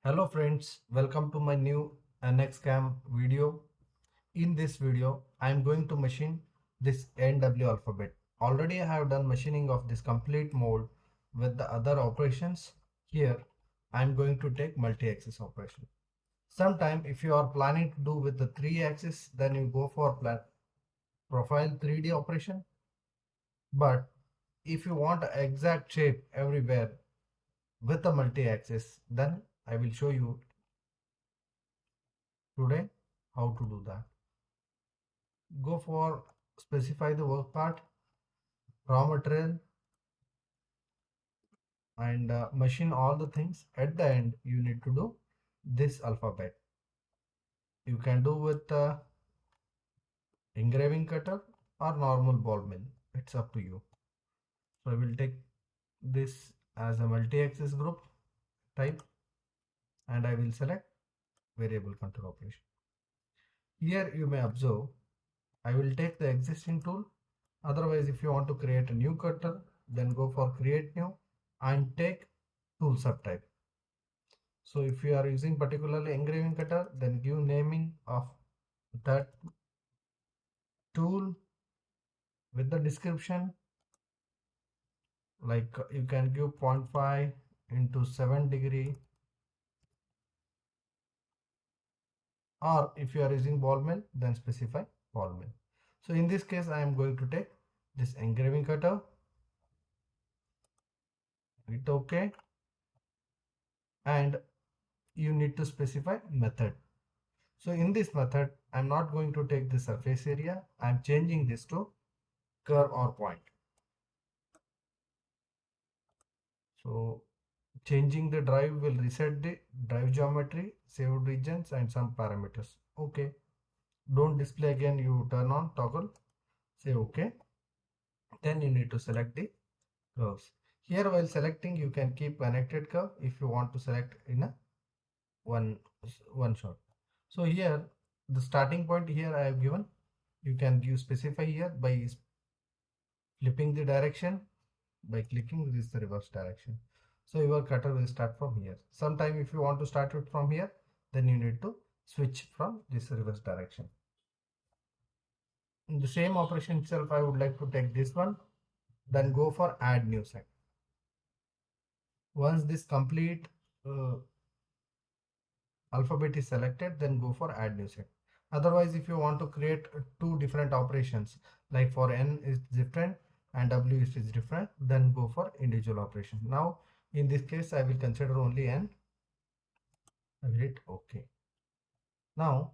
Hello friends, welcome to my new NXCam video. In this video, I am going to machine this NW alphabet. Already I have done machining of this complete mold with the other operations. Here, I am going to take multi-axis operation. Sometime if you are planning to do with the 3-axis, then you go for profile 3D operation. But if you want exact shape everywhere with a multi-axis, then I will show you today how to do that. Go for specify the work part, raw material, and machine all the things. At the end you need to do this alphabet. You can do with engraving cutter or normal ball mill, it's up to you. So I will take this as a multi-axis group type and I will select variable control operation. Here you may observe I will take the existing tool. Otherwise, if you want to create a new cutter, then go for create new and take tool subtype. So if you are using particularly engraving cutter, then give naming of that tool with the description, like you can give 0.5 into 7 degree, or if you are using ball mill, then specify ball mill. So in this case I am going to take this engraving cutter, hit OK, and you need to specify method. So in this method, I'm not going to take the surface area. I'm changing this to curve or point. So changing the drive will reset the drive geometry, saved regions and some parameters. Okay. Don't display again. You turn on toggle, say okay. Then you need to select the curves. Here while selecting, you can keep connected curve if you want to select in a one shot. So here the starting point here I have given. You can give specify here by flipping the direction. By clicking this is the reverse direction. So your cutter will start from here. Sometime if you want to start it from here, then you need to switch from this reverse direction. In the same operation itself, I would like to take this one, then go for add new set. Once this complete alphabet is selected, then go for add new set. Otherwise, if you want to create two different operations, like for n is different and w is different, then go for individual operation. Now in this case I will consider only n. I will hit OK. Now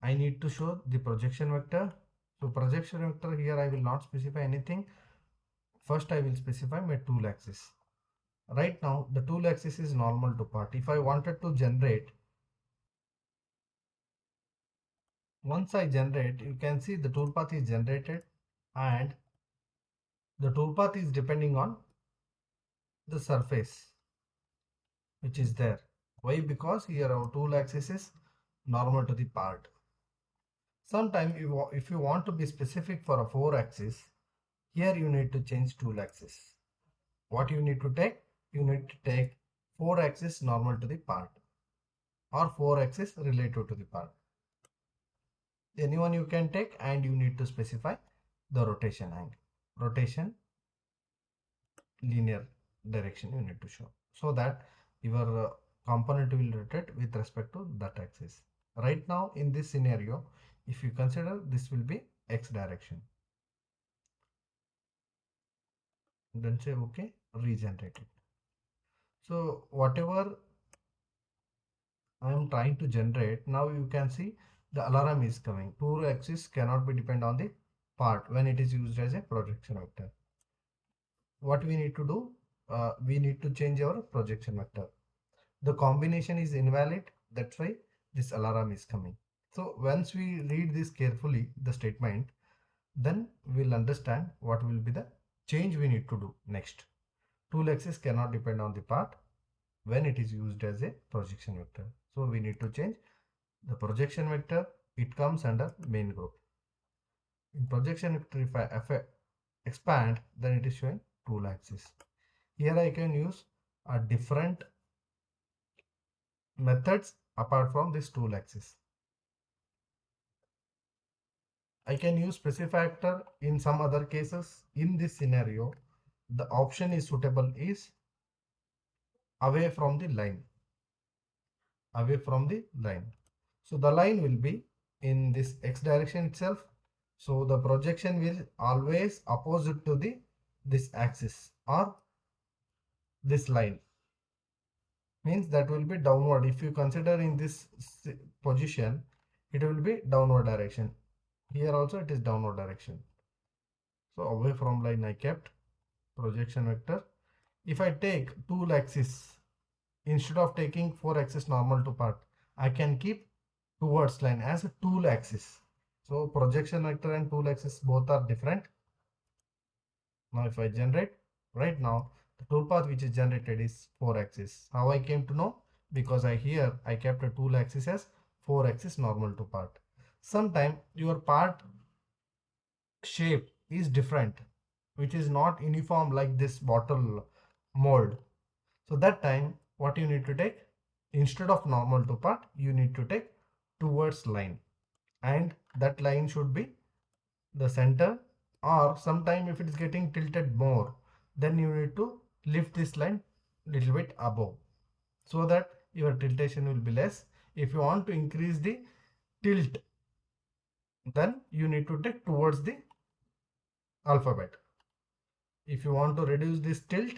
I need to show the projection vector. So projection vector, here I will not specify anything. First I will specify my tool axis. Right now the tool axis is normal to part. If I wanted to generate, once I generate, you can see the toolpath is generated and the toolpath is depending on the surface which is there. Why? Because here our tool axis is normal to the part. Sometime if you want to be specific for a 4 axis, here you need to change tool axis. What you need to take? You need to take 4 axis normal to the part or 4 axis related to the part. Anyone you can take, and you need to specify the rotation angle. Rotation linear direction you need to show, so that your component will rotate with respect to that axis. Right now in this scenario, if you consider, this will be x direction, then say okay, regenerate it. So whatever I am trying to generate, now you can see the alarm is coming. Tool axis cannot be depend on the part when it is used as a projection vector. What we need to do, we need to change our projection vector. The combination is invalid, that's why this alarm is coming. So once we read this carefully, the statement, then we'll understand what will be the change we need to do next. Tool axis cannot depend on the part when it is used as a projection vector. So we need to change the projection vector. It comes under main group. In projection vector, if I expand, then it is showing tool axis. Here I can use a different methods apart from this tool axis. I can use specify factor in some other cases. In this scenario, the option is suitable is away from the line, away from the line. So the line will be in this x direction itself. So the projection will always opposite to the this axis or this line, means that will be downward. If you consider in this position, it will be downward direction. Here also it is downward direction. So away from line I kept projection vector. If I take tool axis, instead of taking 4 axis normal to part, I can keep towards line as a tool axis. So projection vector and tool axis both are different. Now if I generate, right now the toolpath which is generated is 4 axis. How I came to know? Because I kept a tool axis as 4 axis normal to part. Sometime your part shape is different, which is not uniform like this bottle mold. So that time what you need to take, instead of normal to part, you need to take towards line, and that line should be the center, or sometime if it is getting tilted more, then you need to lift this line little bit above so that your tiltation will be less. If you want to increase the tilt, then you need to take towards the alphabet. If you want to reduce this tilt,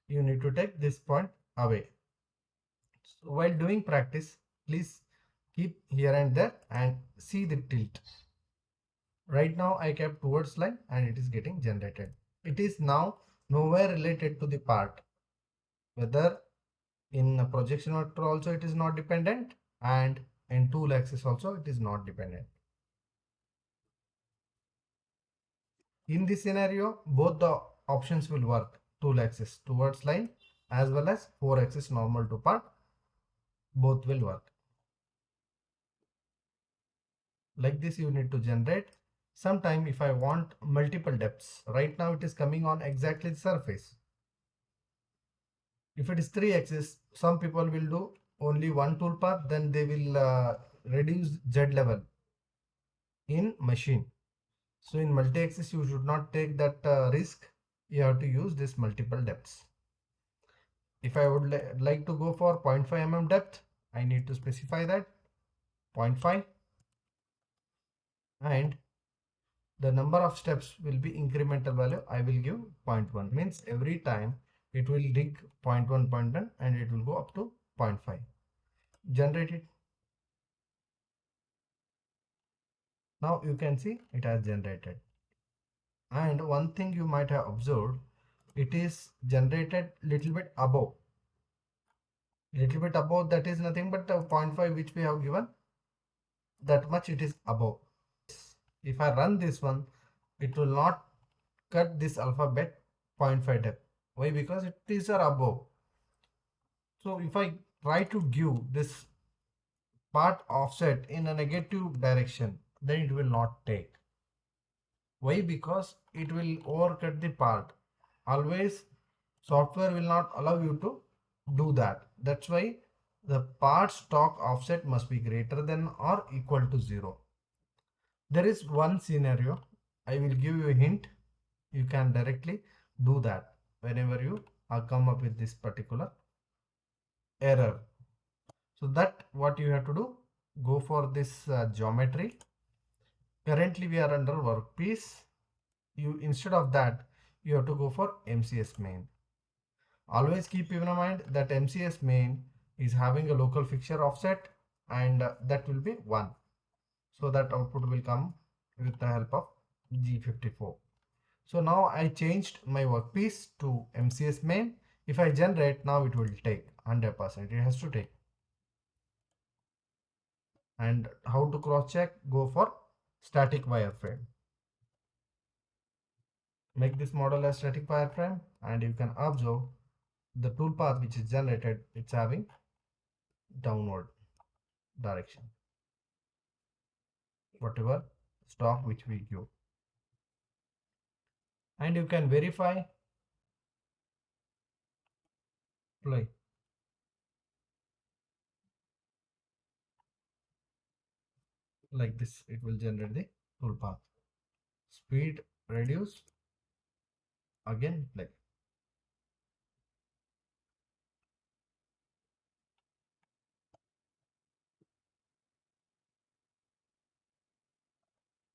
you need to take this point away. So while doing practice, please keep here and there and see the tilt. Right now I kept towards line and it is getting generated. It is now nowhere related to the part. Whether in a projection vector also it is not dependent, and in tool axis also it is not dependent. In this scenario, both the options will work. Tool axis towards line as well as 4 axis normal to part, both will work. Like this you need to generate. Sometime if I want multiple depths, right now it is coming on exactly the surface. If it is 3 axis, some people will do only one toolpath, then they will reduce Z level in machine. So in multi-axis you should not take that risk. You have to use this multiple depths. If I would like to go for 0.5 mm depth, I need to specify that 0.5, and the number of steps will be incremental value. I will give zero point 0.1, means every time it will dig 0.1, 0.1 and it will go up to 0.5. Generate it. Now you can see it has generated. And one thing you might have observed, it is generated little bit above. Little bit above, that is nothing but the 0.5 which we have given, that much it is above. If I run this one, it will not cut this alphabet 0.5 depth. Why? Because it is above. So if I try to give this part offset in a negative direction, then it will not take. Why? Because it will overcut the part. Always software will not allow you to do that. That's why the part stock offset must be greater than or equal to 0. There is one scenario, I will give you a hint. You can directly do that whenever you come up with this particular error. So that what you have to do, go for this geometry. Currently we are under workpiece. You, instead of that, you have to go for MCS main. Always keep in mind that MCS main is having a local fixture offset, and that will be 1. So that output will come with the help of G54. So now I changed my workpiece to MCS main. If I generate, now it will take 100%. It has to take. And how to cross check? Go for static wireframe. Make this model as static wireframe, and you can observe the toolpath which is generated, it's having downward direction, whatever stock which we give. And you can verify, play. Like this, it will generate the toolpath. Speed reduce, again play.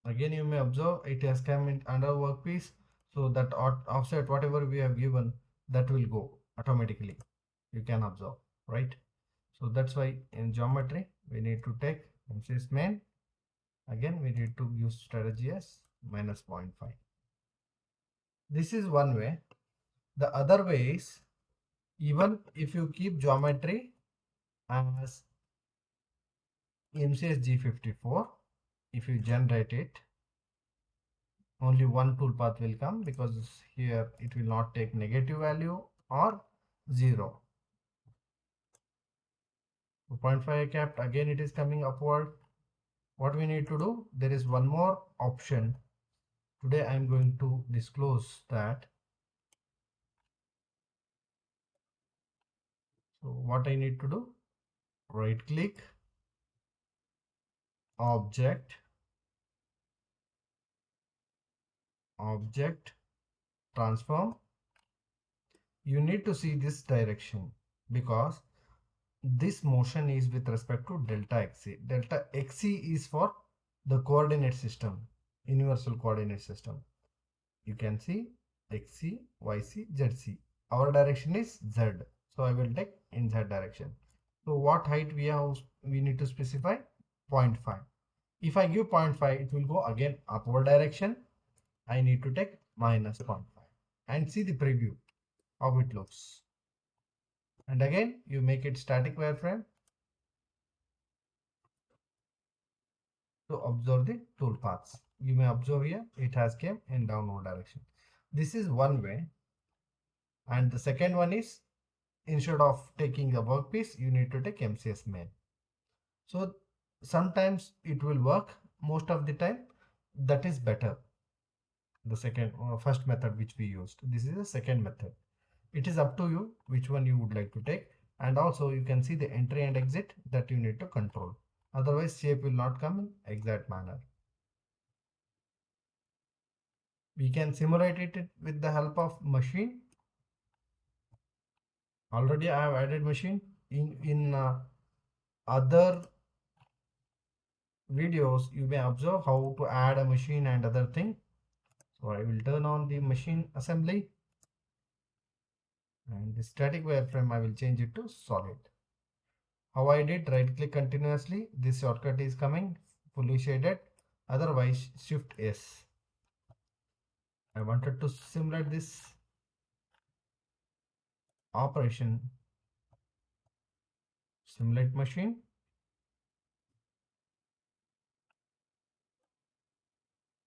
Again, you may observe it has come in under workpiece, so that offset whatever we have given, that will go automatically. You can observe, right? So that's why in geometry we need to take MCS main. Again, we need to use strategy as minus 0.5. This is one way. The other way is, even if you keep geometry as MCS G54, if you generate it, only one toolpath will come, because here it will not take negative value or 0. 0.5 capped, again it is coming upward. What we need to do, there is one more option. Today I am going to disclose that. So what I need to do, right click, object, object, transform. You need to see this direction, because this motion is with respect to delta xc. Delta xc is for the coordinate system, universal coordinate system. You can see xc, yc, zc. Our direction is z, so I will take in z direction. So what height we need to specify? 0.5. If I give zero point 0.5, it will go again upward direction. I need to take minus 0.5 and see the preview how it looks. And again, you make it static wireframe to observe the toolpaths. You may observe here it has came in downward direction. This is one way. And the second one is, instead of taking the workpiece, you need to take MCS main. So sometimes it will work, most of the time that is better. The second first method which we used, this is the second method. It is up to you which one you would like to take. And also you can see the entry and exit that you need to control, otherwise shape will not come in exact manner. We can simulate it with the help of machine. Already I have added machine in other videos. You may observe how to add a machine and other thing. So I will turn on the machine assembly, and the static wireframe I will change it to solid. How I did, right click continuously, this shortcut is coming fully shaded, otherwise shift S. I wanted to simulate this operation. Simulate machine.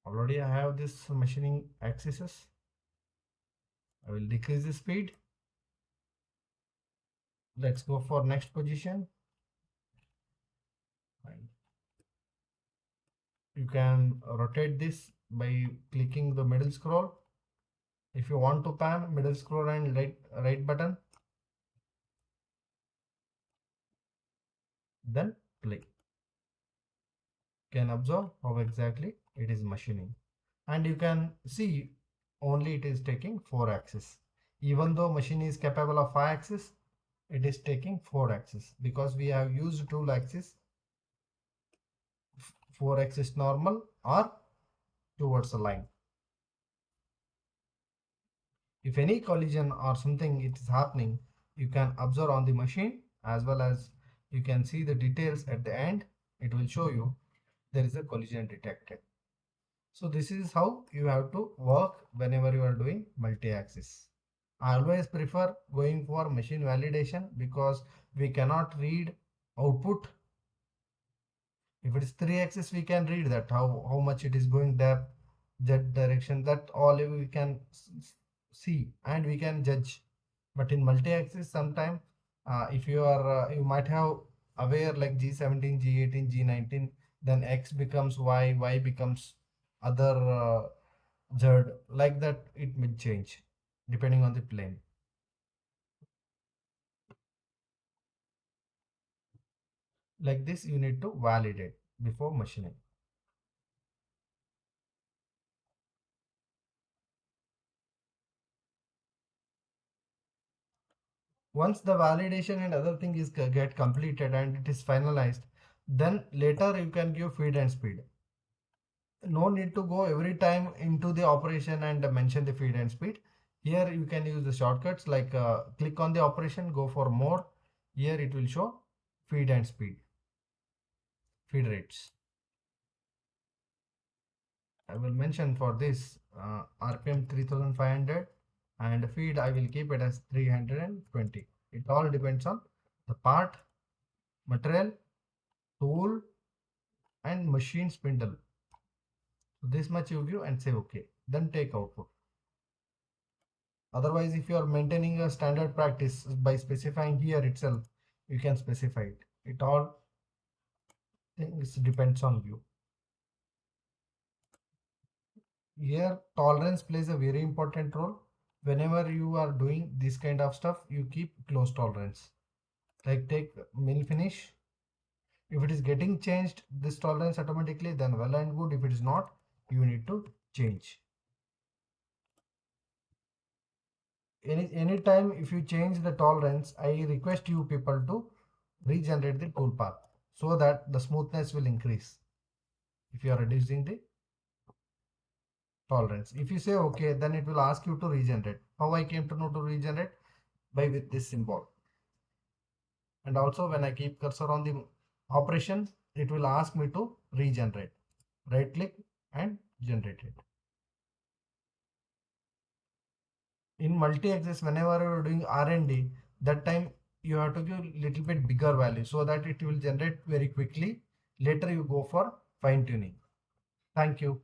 Already I have this machining axis. I will decrease the speed. Let's go for next position. You can rotate this by clicking the middle scroll. If you want to pan, middle scroll and right button, then play. You can observe how exactly it is machining, and you can see only it is taking 4 axis. Even though machine is capable of 5 axis, it is taking 4 axis, because we have used tool axis 4 axis normal or towards a line. If any collision or something it is happening, you can observe on the machine, as well as you can see the details at the end. It will show you there is a collision detected. So this is how you have to work whenever you are doing multi-axis. I always prefer going for machine validation, because we cannot read output. If it is 3 axis, we can read that how much it is going depth, z direction, that all we can see and we can judge. But in multi-axis, sometime if you are you might have aware like G17, G18, G19, then X becomes Y becomes other Z, like that it may change depending on the plane. Like this, you need to validate. before machining. Once the validation and other thing is get completed and it is finalized, then later you can give feed and speed. No need to go every time into the operation and mention the feed and speed. Here you can use the shortcuts like click on the operation, go for more. Here it will show feed and speed, feed rates. I will mention for this RPM 3500 and feed I will keep it as 320. It all depends on the part, material, tool and machine spindle. So this much you give and say okay. Then take output. Otherwise, if you are maintaining a standard practice by specifying here itself, you can specify it. It all things depends on you. Here, tolerance plays a very important role. Whenever you are doing this kind of stuff, you keep close tolerance. Like take mill finish. If it is getting changed, this tolerance automatically, then well and good. If it is not, you need to change. Anytime if you change the tolerance, I request you people to regenerate the toolpath so that the smoothness will increase if you are reducing the tolerance. If you say okay, then it will ask you to regenerate. How I came to know to regenerate? By with this symbol. And also when I keep cursor on the operation, it will ask me to regenerate. Right click and generate it. In multi-axis, whenever you're doing R&D, that time you have to give little bit bigger value so that it will generate very quickly. Later you go for fine tuning. Thank you.